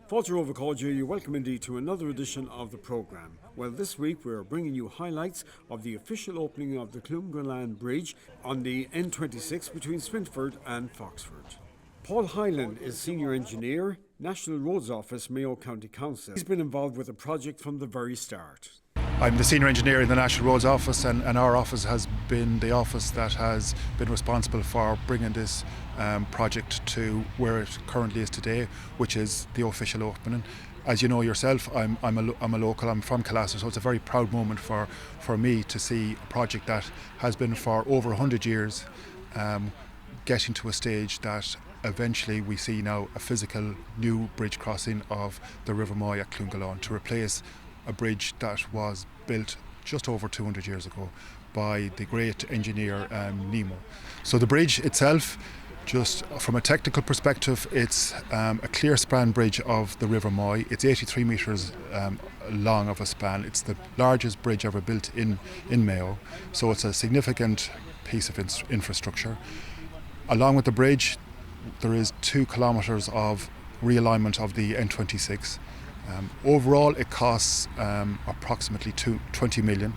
Walter Overcaller, you're welcome indeed to another edition of the programme. Well, this week we're bringing you highlights of the official opening of the Cloongullane Bridge on the N26 between Swinford and Foxford. Paul Hyland is Senior Engineer, National Roads Office, Mayo County Council. He's been involved with the project from the very start. I'm the Senior Engineer in the National Roads Office, and our office has been the office that has been responsible for bringing this project to where it currently is today, which is the official opening. As you know yourself, I'm a local, I'm from Cloongullane, so it's a very proud moment for me to see a project that has been for over 100 years getting to a stage that eventually we see now a physical new bridge crossing of the River Mayo at Cloongullane to replace a bridge that was built just over 200 years ago by the great engineer Nemo. So the bridge itself, just from a technical perspective, it's a clear span bridge of the River Mayo. It's 83 metres long of a span. It's the largest bridge ever built in Mayo, so it's a significant piece of infrastructure. Along with the bridge, there is 2 kilometres of realignment of the N26. Overall, it costs approximately 20 million.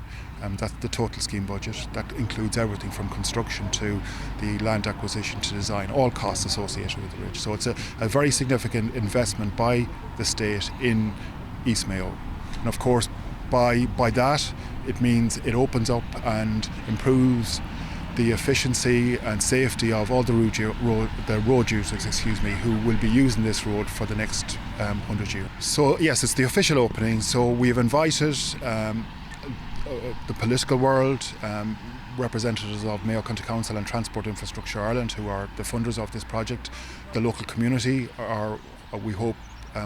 That's the total scheme budget. That includes everything from construction to the land acquisition to design, all costs associated with the bridge. So it's a very significant investment by the state in East Mayo. And of course, by that, it means it opens up and improves the efficiency and safety of all the road users, who will be using this road for the next 100 years. So yes, it's the official opening. So we have invited the political world, representatives of Mayo County Council and Transport Infrastructure Ireland, who are the funders of this project. The local community we hope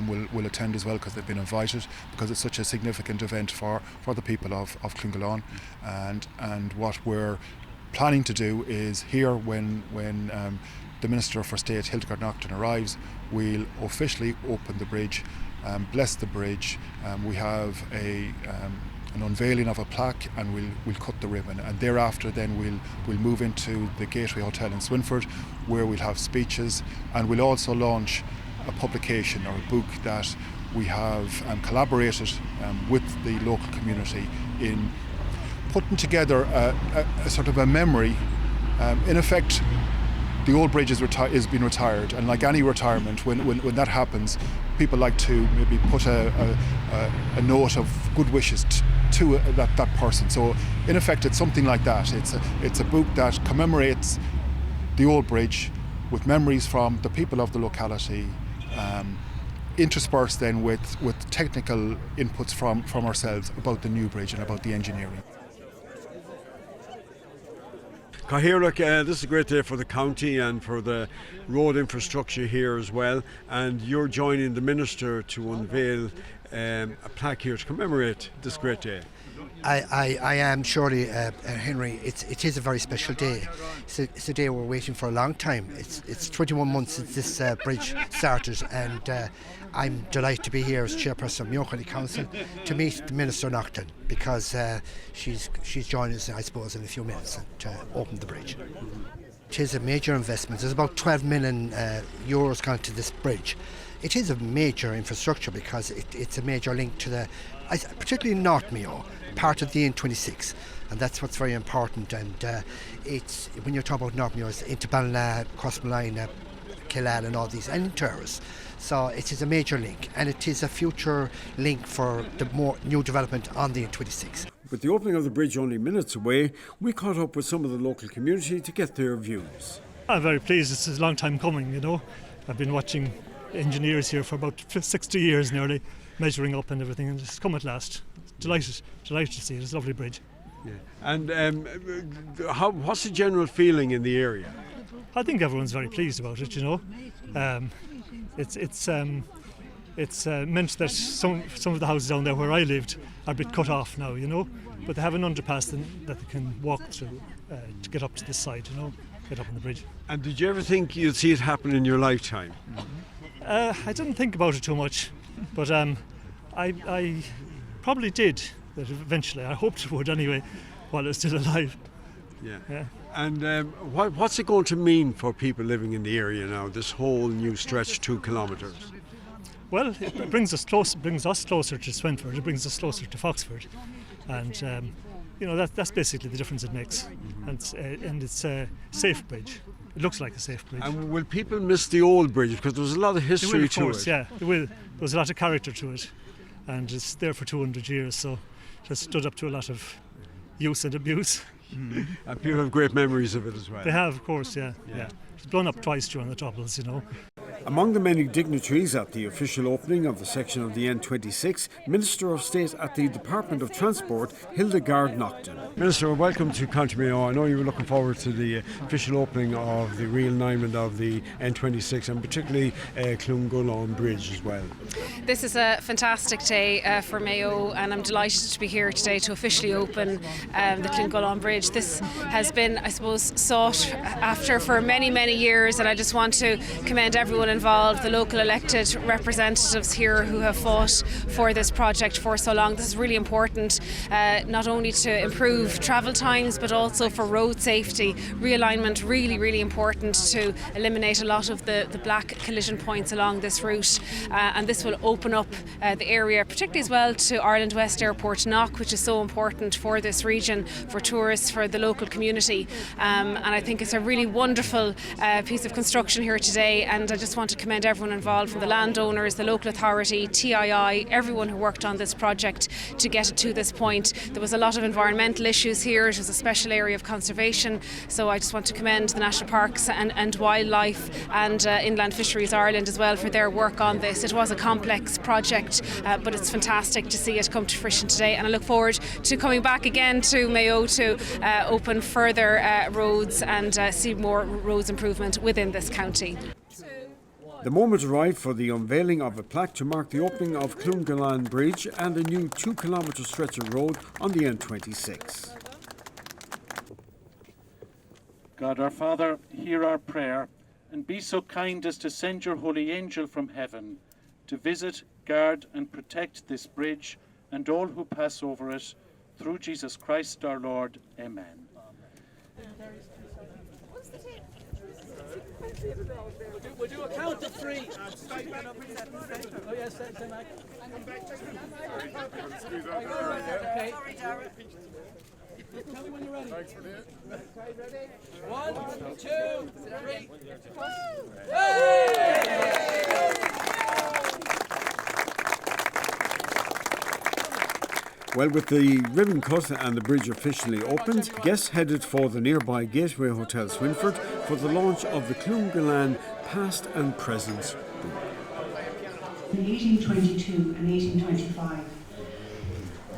will attend as well, because they've been invited, because it's such a significant event for the people of Cloongullane. And what we're planning to do is here, when the Minister for State Hildegarde Naughton arrives, we'll officially open the bridge, bless the bridge. We have an unveiling of a plaque, and we'll cut the ribbon, and thereafter then we'll move into the Gateway Hotel in Swinford, where we'll have speeches, and we'll also launch a publication or a book that we have collaborated with the local community in putting together a sort of a memory. In effect, the old bridge is being retired, and like any retirement, when that happens, people like to maybe put a note of good wishes to that person. So in effect, it's something like that. It's a book that commemorates the old bridge with memories from the people of the locality, interspersed then with technical inputs from ourselves about the new bridge and about the engineering. Cathaoirleach, this is a great day for the county and for the road infrastructure here as well, and you're joining the Minister to unveil a plaque here to commemorate this great day. I am surely, Henry. It is a very special day. It's a day we're waiting for a long time. It's 21 months since this bridge started, and I'm delighted to be here as chairperson of Mayo County Council to meet the Minister Naughton, because she's joining us, I suppose, in a few minutes to open the bridge. It is a major investment. There's about 12 million euros gone to this bridge. It is a major infrastructure because it's a major link to particularly North Mayo, part of the N26, and that's what's very important. And it's, when you're talking about North Mayo, it's into Ballina, Cloongullane, Killala and all these, and Terrace. So it is a major link, and it is a future link for the more new development on the N26. With the opening of the bridge only minutes away, we caught up with some of the local community to get their views. I'm very pleased. It's a long time coming, you know. I've been watching engineers here for about 60 years nearly, measuring up and everything, and it's come at last. Delighted to see it. It's a lovely bridge. Yeah. And what's the general feeling in the area? I think everyone's very pleased about it, you know. It's it's meant that some of the houses down there where I lived are a bit cut off now, but they have an underpass that they can walk through to get up to this side, get up on the bridge. And did you ever think you'd see it happen in your lifetime? I didn't think about it too much, but I probably did that eventually. I hoped it would anyway, while I was still alive. Yeah. And what's it going to mean for people living in the area now, this whole new stretch, 2 kilometres? Well, it brings us closer to Swinford. It brings us closer to Foxford, and that's basically the difference it makes. And it's a safe bridge. It looks like a safe bridge. And will people miss the old bridge, because there was a lot of history of course, to it? Yeah, there will. There was a lot of character to it, and it's there for 200 years, so it has stood up to a lot of use and abuse. And people have great memories of it as well. They have, of course, yeah. It's blown up twice during the Troubles, Among the many dignitaries at the official opening of the section of the N26, Minister of State at the Department of Transport, Hildegarde Naughton. Minister, welcome to County Mayo. I know you were looking forward to the official opening of the realignment of the N26 and particularly Cloongullane Bridge as well. This is a fantastic day for Mayo, and I'm delighted to be here today to officially open the Cloongullane Bridge. This has been, I suppose, sought after for many, many years, and I just want to commend everyone involved, the local elected representatives here who have fought for this project for so long. This is really important, not only to improve travel times but also for road safety. Realignment really, really important to eliminate a lot of the black collision points along this route, and this will open up the area, particularly as well to Ireland West Airport Knock, which is so important for this region, for tourists, for the local community, and I think it's a really wonderful piece of construction here today, and I just want to commend everyone involved, from the landowners, the local authority, TII, everyone who worked on this project to get it to this point. There was a lot of environmental issues here. It was a special area of conservation, so I just want to commend the National Parks and Wildlife and Inland Fisheries Ireland as well for their work on this. It was a complex project, but it's fantastic to see it come to fruition today, and I look forward to coming back again to Mayo to open further roads and see more roads improvement within this county. The moment arrived for the unveiling of a plaque to mark the opening of Cloongullane Bridge and a new 2 kilometre stretch of road on the N26. God our Father, hear our prayer, and be so kind as to send your holy angel from heaven to visit, guard and protect this bridge and all who pass over it, through Jesus Christ our Lord. Amen. We'll do a count of 3. Oh yes, Mike. Okay. Tell me when you're ready. Thanks for that. Okay, ready? 1, 2, 3. Hey! Well, with the ribbon cut and the bridge officially opened, guests headed for the nearby Gateway Hotel Swinford for the launch of the Cloongullane Past and Present book. In 1822 and 1825,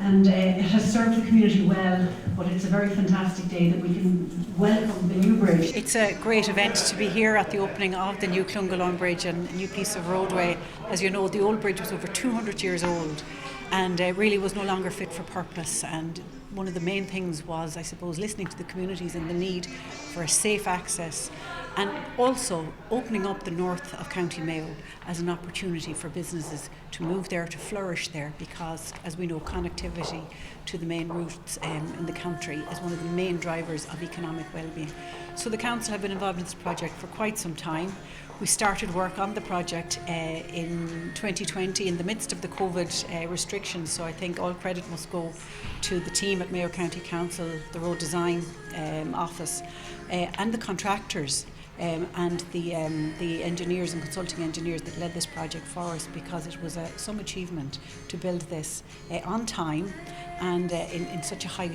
and it has served the community well, but it's a very fantastic day that we can welcome the new bridge. It's a great event to be here at the opening of the new Cloongullane Bridge and a new piece of roadway. As you know, the old bridge was over 200 years old and really was no longer fit for purpose, and one of the main things was, I suppose, listening to the communities and the need for a safe access, and also opening up the north of County Mayo as an opportunity for businesses to move there, to flourish there, because as we know, connectivity to the main routes in the country is one of the main drivers of economic well-being. So the council have been involved in this project for quite some time. We started work on the project in 2020 in the midst of the COVID restrictions, so I think all credit must go to the team at Mayo County Council, the road design office and the contractors and the engineers and consulting engineers that led this project for us, because it was some achievement to build this on time and in such a high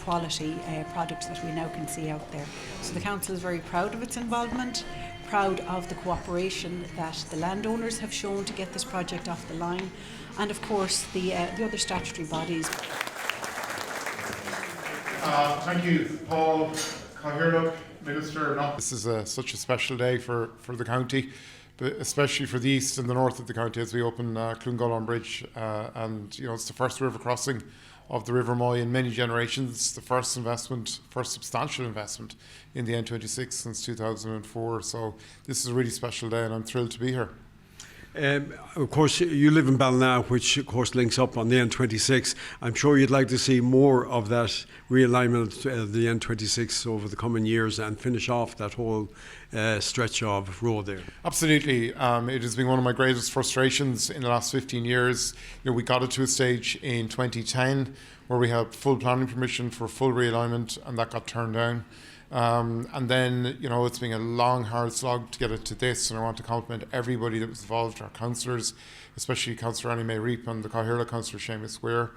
quality product that we now can see out there. So the council is very proud of its involvement, proud of the cooperation that the landowners have shown to get this project off the line, and of course the other statutory bodies. Thank you, Paul Cahirlock, Minister. This is such a special day for the county, but especially for the east and the north of the county as we open Cloongullane Bridge. And it's the first river crossing of the River Mayo in many generations, the first substantial investment in the N26 since 2004. So this is a really special day and I'm thrilled to be here. Of course, you live in Ballina, which of course links up on the N26. I'm sure you'd like to see more of that realignment of the N26 over the coming years and finish off that whole stretch of road there. Absolutely. It has been one of my greatest frustrations in the last 15 years. We got it to a stage in 2010 where we had full planning permission for full realignment and that got turned down. And then, it's been a long, hard slog to get it to this, and I want to compliment everybody that was involved, our councillors, especially Councillor Annie May Reap and the Cahill Councillor Seamus Weir,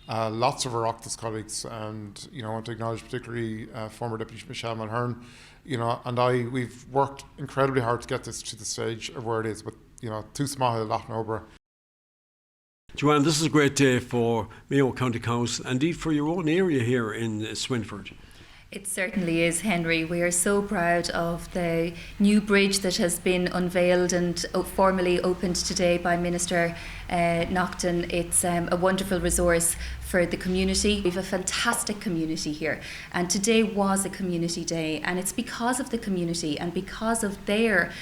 lots of our Oireachtas colleagues, and I want to acknowledge particularly former Deputy Michelle Mulhern, and we've worked incredibly hard to get this to the stage of where it is, but too small a lot over. Joanne, this is a great day for Mayo County Council, and indeed for your own area here in Swinford. It certainly is, Henry. We are so proud of the new bridge that has been unveiled and formally opened today by Minister Naughton. It's a wonderful resource for the community. We have a fantastic community here, and today was a community day, and it's because of the community and because of their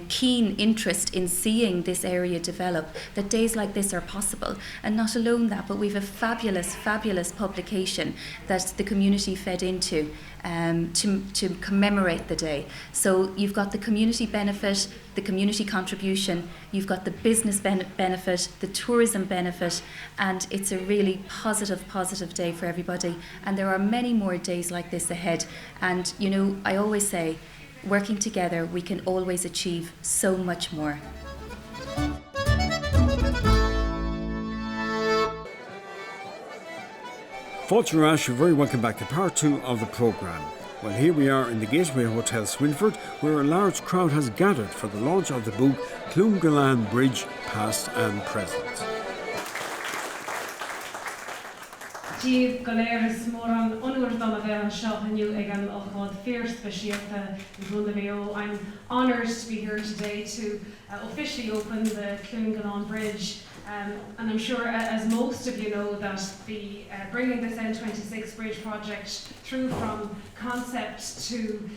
keen interest in seeing this area develop that days like this are possible. And not alone that, but we have a fabulous publication that the community fed into to commemorate the day. So you've got the community benefit, the community contribution, you've got the business benefit, the tourism benefit, and it's a really positive day for everybody. And there are many more days like this ahead. And I always say, working together, we can always achieve so much more. Fáilte Rash, you're very welcome back to part 2 of the programme. Well, here we are in the Gateway Hotel Swinford, where a large crowd has gathered for the launch of the book Cloongullane Bridge, Past and Present. Díobh go léir is mór an onúir dom a bheith an seo aniu ag an ócáid fierce speisialta in Bhuala Mayo. I'm honoured to be here today to officially open the Cloongullane Bridge. And I'm sure, as most of you know, that the bringing this N26 bridge project through from concept to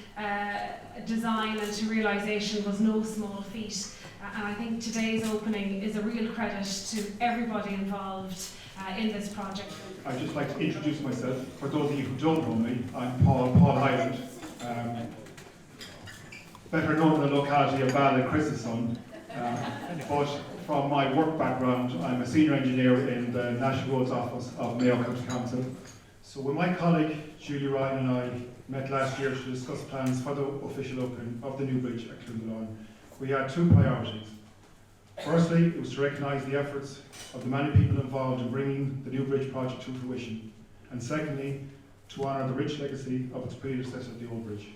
design and to realisation was no small feat. And I think today's opening is a real credit to everybody involved in this project. I'd just like to introduce myself. For those of you who don't know me, I'm Paul Hyland, better known in the locality of Ballina Chris's son. But from my work background, I'm a senior engineer in the National Roads Office of Mayo County Council. So when my colleague Julie Ryan and I met last year to discuss plans for the official opening of the new bridge at Cloongullane, we had two priorities. Firstly, it was to recognise the efforts of the many people involved in bringing the new bridge project to fruition, and secondly, to honour the rich legacy of its predecessor, the old bridge.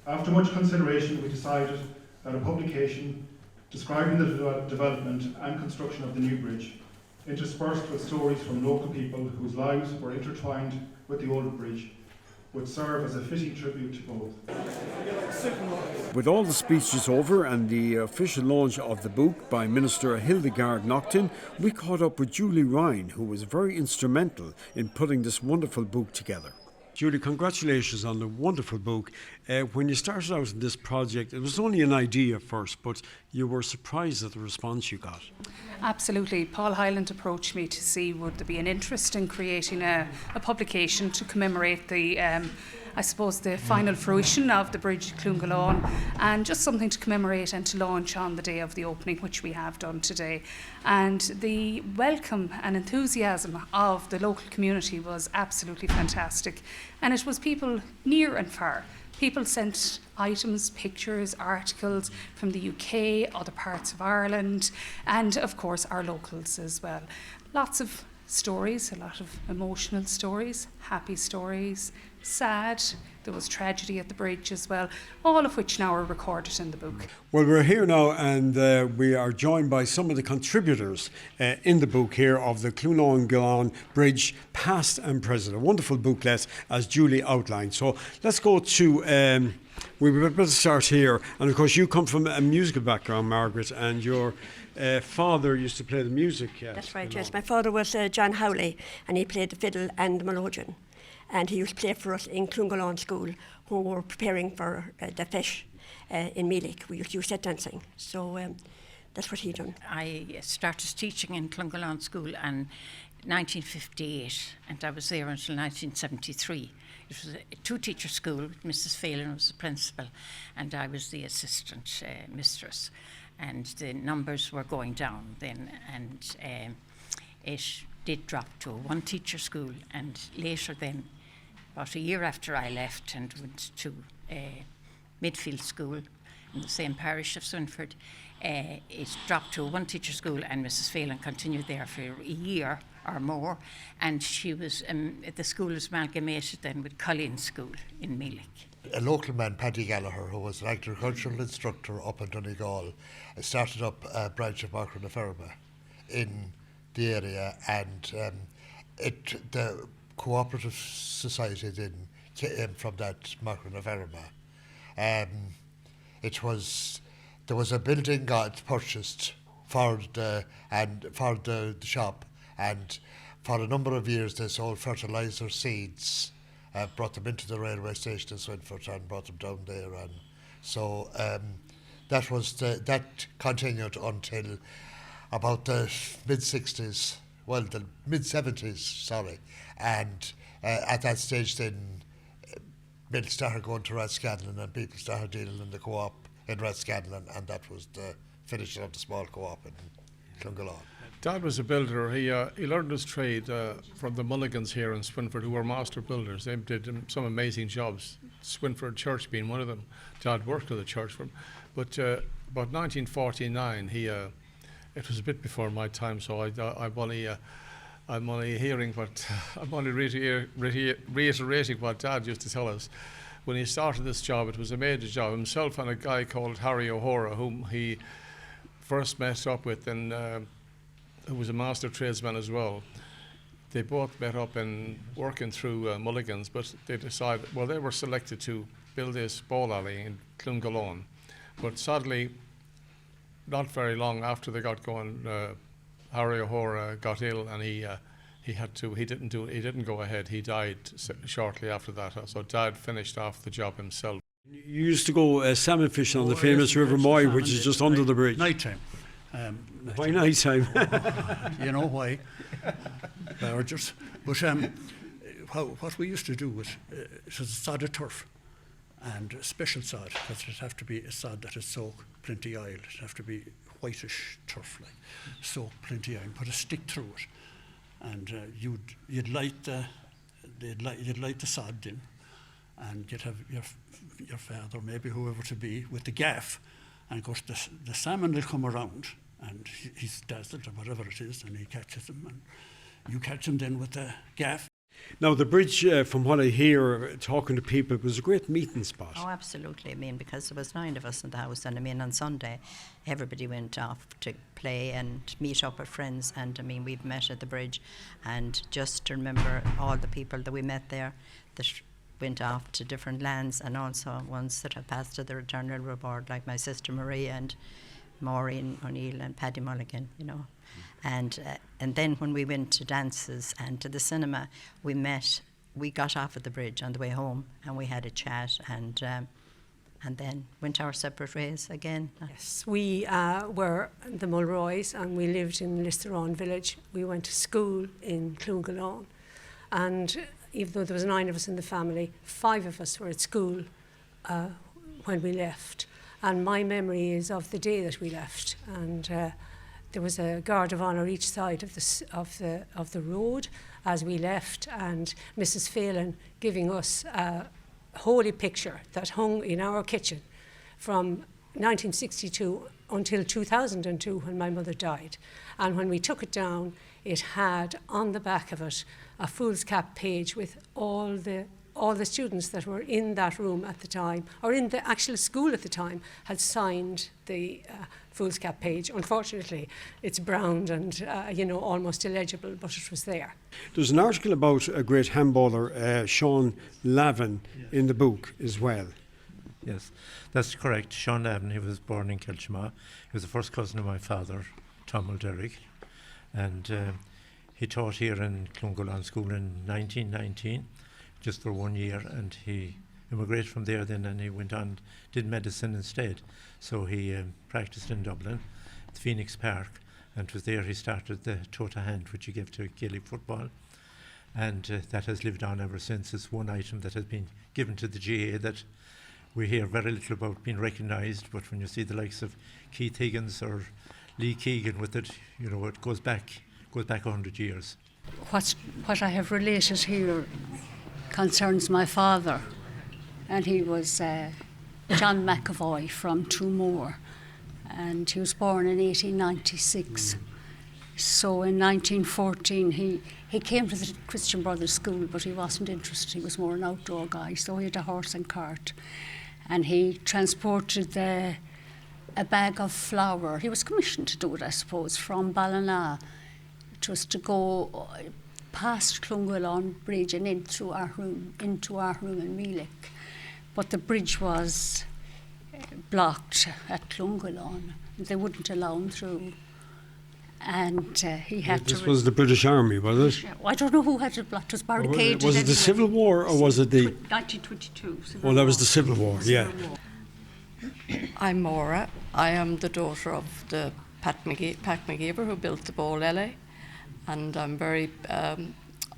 After much consideration, we decided that a publication describing the development and construction of the new bridge, interspersed with stories from local people whose lives were intertwined with the old bridge, would serve as a fitting tribute to both. With all the speeches over and the official launch of the book by Minister Hildegarde Naughton, we caught up with Julie Ryan, who was very instrumental in putting this wonderful book together. Julie, congratulations on the wonderful book. When you started out in this project, it was only an idea first, but you were surprised at the response you got. Absolutely. Paul Hyland approached me to see would there be an interest in creating a publication to commemorate the the final fruition of the bridge at Cloongullane, and just something to commemorate and to launch on the day of the opening, which we have done today. And the welcome and enthusiasm of the local community was absolutely fantastic. And it was people near and far. People sent items, pictures, articles from the UK, other parts of Ireland, and of course our locals as well. Lots of stories, a lot of emotional stories, happy stories, sad. There was tragedy at the bridge as well, all of which now are recorded in the book. Well, we're here now and we are joined by some of the contributors in the book here of the Cloongullane Bridge, past and present. A wonderful booklet, as Julie outlined. So let's go to, we better start here. And of course, you come from a musical background, Margaret, and your father used to play the music. Yes, that's right, yes. My father was John Howley, and he played the fiddle and the melodeon. And he used to play for us in Cloongullane School, who were preparing for the fish in Meelick. We used to use set dancing. So that's what he done. I started teaching in Cloongullane School in 1958, and I was there until 1973. It was a two-teacher school. Mrs. Phelan was the principal, and I was the assistant mistress. And the numbers were going down then, and it did drop to a one-teacher school, and later then, about a year after I left and went to Midfield School in the same parish of Swinford, it dropped to a one-teacher school, and Mrs. Phelan continued there for a year or more, and she was the school was amalgamated then with Colleen School in Meelick. A local man, Paddy Gallagher, who was an agricultural instructor up in Donegal, started up a branch of Macronaferma in the area, and the cooperative society then came from that Macronaferma. There was a building got purchased for the shop, and for a number of years they sold fertiliser seeds, brought them into the railway station in Swinford and brought them down there, and so that continued until about the mid-60s, well, the mid-70s, sorry. And at that stage then, milk started going to Rathscanlon and people started dealing in the co-op in Rathscanlon, and that was the finishing of the small co-op in Cloongullane. Dad was a builder. He learned his trade from the Mulligans here in Swinford, who were master builders. They did some amazing jobs, Swinford Church being one of them. Dad worked at the church for him. But about 1949, it was a bit before my time, so I'm only hearing what I'm only reiterating what Dad used to tell us. When he started this job, it was a major job. Himself and a guy called Harry O'Hora, whom he first met up with, and who was a master tradesman as well. They both met up and working through Mulligan's, but they decided, well, they were selected to build this ball alley in Cloongullane. But sadly, not very long after they got going, Harry O'Hora got ill, and he didn't go ahead. He died shortly after that. So Dad finished off the job himself. You used to go salmon fishing on the famous River Moy, which is just under the bridge. Night time. Why night time? You know why? Bargers. But what we used to do was it was a sod of turf, and a special sod, because it have to be a sod that is soaked plenty oil. It have to be whitish turf, like soaked plenty oil. Put a stick through it, and you'd light the sod in, and you'd have your father, maybe whoever to be, with the gaff, and of course the salmon will come around, and he's dazzled or whatever it is, and he catches them, and you catch them then with the gaff. Now the bridge, from what I hear talking to people, was a great meeting spot. Oh, absolutely. I mean, because there was 9 of us in the house, and I mean, on Sunday, everybody went off to play and meet up with friends, and I mean, we've met at the bridge, and just to remember all the people that we met there that went off to different lands, and also ones that have passed to their eternal reward, like my sister Marie and Maureen O'Neill and Paddy Mulligan, you know. And then when we went to dances and to the cinema, we got off at the bridge on the way home, and we had a chat, and then went our separate ways again. Yes, we were the Mulroys, and we lived in Listarone village. We went to school in Cloongullane, and even though there was 9 of us in the family, 5 of us were at school when we left. And my memory is of the day that we left, and there was a guard of honour each side of the road as we left, and Mrs. Phelan giving us a holy picture that hung in our kitchen from 1962 until 2002 when my mother died. And when we took it down, it had on the back of it a foolscap page with all the all the students that were in that room at the time, or in the actual school at the time, had signed the foolscap page. Unfortunately, it's browned and almost illegible, but it was there. There's an article about a great handballer, Sean Lavin, in the book as well. Yes, that's correct. Sean Lavin, he was born in Kilchma. He was the first cousin of my father, Tom Mulderrick, and he taught here in Cloongullane School in 1919, just for 1 year, and he immigrated from there then, and he went on, did medicine instead. So he practiced in Dublin, at Phoenix Park, and it was there he started the Tota Hand, which he gave to Gaelic football. And that has lived on ever since. It's one item that has been given to the GA that we hear very little about being recognised, but when you see the likes of Keith Higgins or Lee Keegan with it, it goes back 100 years. What I have related here concerns my father, and he was John McAvoy from Toomore, and he was born in 1896. So in 1914 he came to the Christian Brothers School, but he wasn't interested. He was more an outdoor guy, so he had a horse and cart, and he transported a bag of flour. He was commissioned to do it, I suppose, from Ballina. It was to go past Cloongullane Bridge and into our room in Meelick. But the bridge was blocked at Cloongullane. They wouldn't allow him through. And he had This was the British Army, was it? I don't know who had it blocked. It was barricaded. Was it the Civil War or was it the... 1922. Well, that was the Civil War, yeah. I'm Maura. I am the daughter of the Pat McGeever who built the Bowl Alley, and I'm very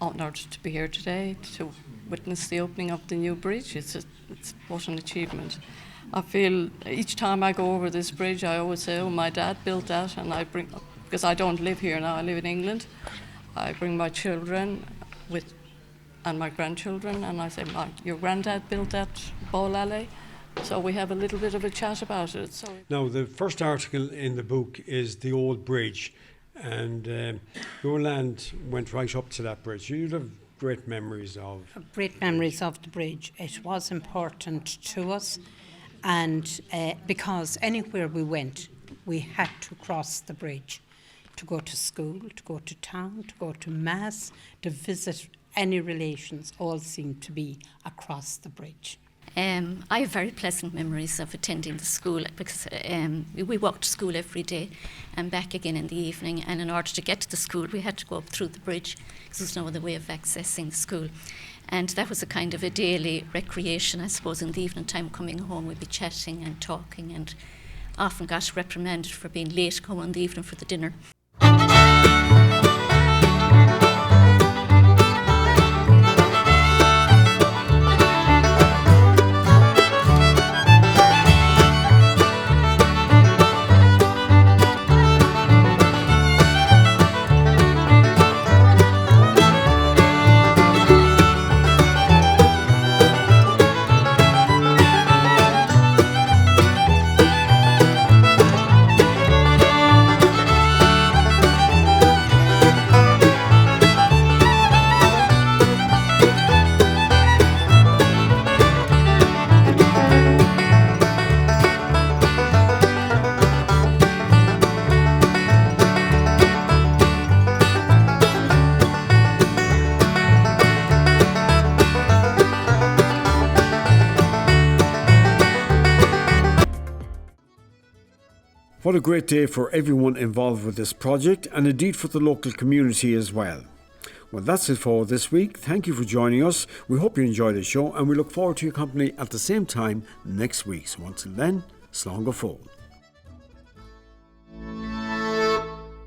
honoured to be here today to witness the opening of the new bridge. It's what an achievement. I feel each time I go over this bridge, I always say, "Oh, my dad built that," and I bring, because I don't live here now, I live in England. I bring my children and my grandchildren, and I say, "Your granddad built that Bowl Alley." So we have a little bit of a chat about it. So now, the first article in the book is the old bridge, and your land went right up to that bridge. You have great memories of... Great memories of the bridge. It was important to us, and because anywhere we went, we had to cross the bridge to go to school, to go to town, to go to mass, to visit any relations, all seemed to be across the bridge. I have very pleasant memories of attending the school because we walked to school every day and back again in the evening, and in order to get to the school we had to go up through the bridge because there was no other way of accessing the school, and that was a kind of a daily recreation. I suppose in the evening time coming home we'd be chatting and talking, and often got reprimanded for being late coming in the evening for the dinner. What a great day for everyone involved with this project, and indeed for the local community as well. Well, that's it for this week. Thank you for joining us. We hope you enjoyed the show, and we look forward to your company at the same time next week. So until then, slán go fóill.